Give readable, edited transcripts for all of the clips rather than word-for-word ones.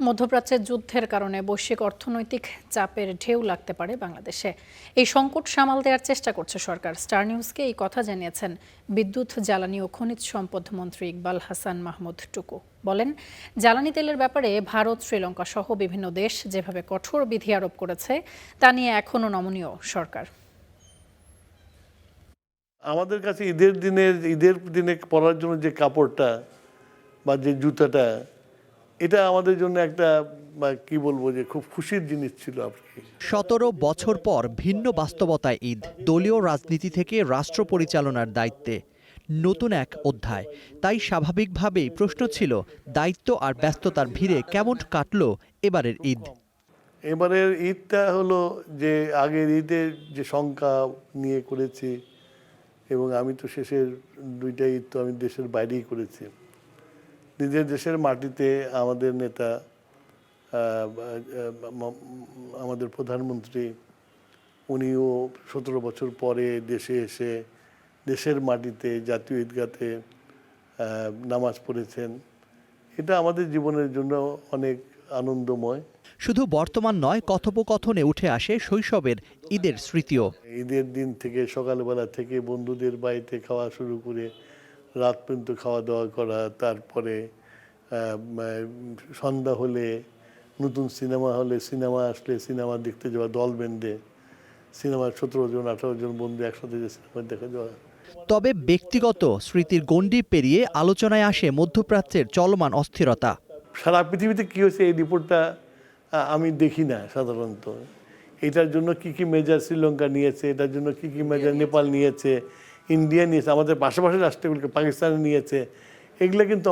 মধ্যপ্রাচ্যের যুদ্ধের কারণে বৈশ্বিক অর্থনৈতিক চাপের ঢেউ লাগতে পারে বাংলাদেশে। এই সংকট সামাল দেওয়ার চেষ্টা করছে সরকার। স্টার নিউজকে এই কথা জানিয়েছেন বিদ্যুৎ, জ্বালানি ও খনিজ সম্পদ মন্ত্রী ইকবাল হাসান মাহমুদ টুকু। বলেন, জ্বালানি তেলের ব্যাপারে ভারত, শ্রীলঙ্কা সহ বিভিন্ন দেশ যেভাবে কঠোর বিধি আরোপ করেছে তা নিয়ে এখনও নমনীয় সরকার। আমাদের কাছে ঈদের দিনে পরার জন্য যে কাপড়টা বা যে জুতাটা, এটা আমাদের জন্য একটা কি বলবো যে খুব খুশির জিনিস ছিল। 17 বছর পর ভিন্ন বাস্তবতায় ঈদ, দলীয় রাজনীতি থেকে রাষ্ট্র পরিচালনার দায়িত্বে নতুন এক অধ্যায়। তাই স্বাভাবিকভাবেই প্রশ্ন ছিল, দায়িত্ব আর ব্যস্ততার ভিড়ে কেমন কাটলো এবারের ঈদ। এবারের ঈদটা হলো যে আগের ঈদের যে সংখ্যা নিয়ে করেছি, এবং আমি তো শেষের 2টা ঈদ তো আমি দেশের বাইরেই করেছি। নিজের দেশের মাটিতে আমাদের নেতা, আমাদের প্রধানমন্ত্রী, উনিও 17 বছর পরে দেশে এসে দেশের মাটিতে জাতীয় ঈদগাতে নামাজ পড়েছেন। এটা আমাদের জীবনের জন্য অনেক আনন্দময়। শুধু বর্তমান নয়, কথোপকথনে উঠে আসে শৈশবের ঈদের স্মৃতিও। ঈদের দিন থেকে সকালবেলা থেকে বন্ধুদের বাড়িতে খাওয়া শুরু করে রাত পর্যন্ত খাওয়া দাওয়া করা, তারপরে সন্ধ্যা হলে নতুন সিনেমা হলে সিনেমা আসলে সিনেমা দেখতে যাওয়া, দল বেঁধে সিনেমার 17 জন 18 জন বন্ধু একসাথে যে সিনেমা দেখা যাওয়া। তবে ব্যক্তিগত স্মৃতির গণ্ডি পেরিয়ে আলোচনায় আসে মধ্যপ্রাচ্যের চলমান অস্থিরতা। সারা পৃথিবীতে কী হয়েছে এই রিপোর্টটা আমি দেখি না সাধারণত। এটার জন্য কি কি মেজার শ্রীলঙ্কা নিয়েছে, এটার জন্য কি কি মেজার নেপাল নিয়েছে, ইন্ডিয়া নিয়েছে, আমাদের পাশাপাশি রাষ্ট্রগুলোকে পাকিস্তান নিয়েছে, এগুলো কিন্তু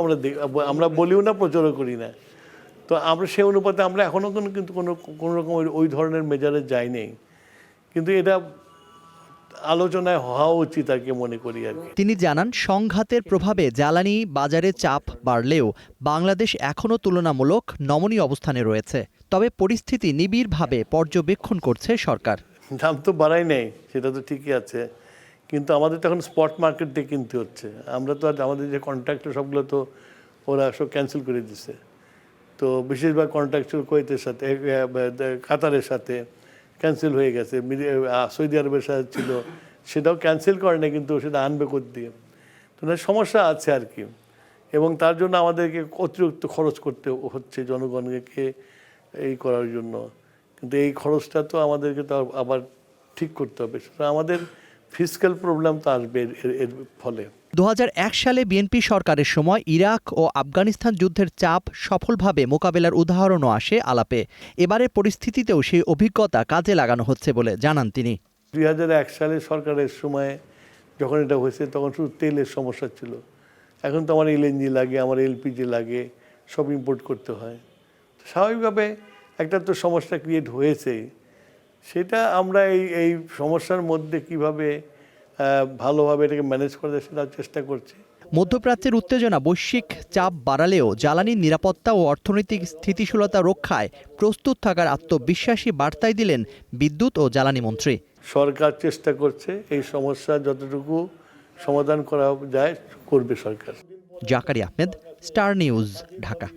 আমরা বলিও না, প্রচারও করি না। তো আমরা সে অনুপাতে আমরা এখনও কিন্তু কোনো রকম ওই ধরনের মেজারে যাই নেই, কিন্তু এটা আলোচনায় হওয়া উচিত আর কি মনে করি আর কি। তিনি জানান, সংঘাতের প্রভাবে জ্বালানি বাজারে চাপ বাড়লেও বাংলাদেশ এখনও তুলনামূলক নমনীয় অবস্থানে রয়েছে। তবে পরিস্থিতি নিবিড়ভাবে পর্যবেক্ষণ করছে সরকার। দাম তো বাড়াই নেই, সেটা তো ঠিকই আছে, কিন্তু আমাদের তো এখন স্পট মার্কেট দিয়ে কিনতে হচ্ছে। আমরা তো আর আমাদের যে কন্ট্রাক্ট সবগুলো তো ওরা সব ক্যান্সেল করে দিচ্ছে। তো বেশিরভাগ কন্ট্রাক্টুয়াল কুয়েতের সাথে, কাতারের সাথে ক্যান্সেল হয়ে গেছে। সৌদি আরবের সাথে ছিল, সেটাও ক্যান্সেল করে না, কিন্তু সেটা আনবে কোথা দিয়ে। তো সমস্যা আছে আর কি, এবং তার জন্য আমাদেরকে অতিরিক্ত খরচ করতে হচ্ছে জনগণকে এই করার জন্য। কিন্তু এই খরচটা তো আমাদেরকে তো আবার ঠিক করতে হবে, সুতরাং আমাদের ফিসক্যাল প্রবলেম তো আসবে এর ফলে। 2001 সালে বিএনপি সরকারের সময় ইরাক ও আফগানিস্তান যুদ্ধের চাপ সফলভাবে মোকাবেলার উদাহরণও আসে আলাপে। এবারের পরিস্থিতিতেও সেই অভিজ্ঞতা কাজে লাগানো হচ্ছে বলে জানান তিনি। 2001 সালে সরকারের সময় যখন এটা হয়েছে তখন শুধু তেলের সমস্যা ছিল। এখন তো আমার এলএনজি লাগে, আমার এলপিজি লাগে, সব ইম্পোর্ট করতে হয়। স্বাভাবিকভাবে একটা তো সমস্যা ক্রিয়েট হয়েছেই। সেটা আমরা এই সমস্যার মধ্যে কিভাবে ভালোভাবে এটাকে ম্যানেজ করা যায় সেটা চেষ্টা করছি। মধ্যপ্রাচ্যের উত্তেজনা বৈশ্বিক চাপ বাড়ালেও জ্বালানির নিরাপত্তা ও অর্থনৈতিক স্থিতিশীলতা রক্ষায় প্রস্তুত থাকার আত্মবিশ্বাসী বার্তাই দিলেন বিদ্যুৎ ও জ্বালানি মন্ত্রী। সরকার চেষ্টা করছে এই সমস্যা যতটুকু সমাধান করা যায় করবে সরকার। Zakaria Ahmed, Star News, Dhaka.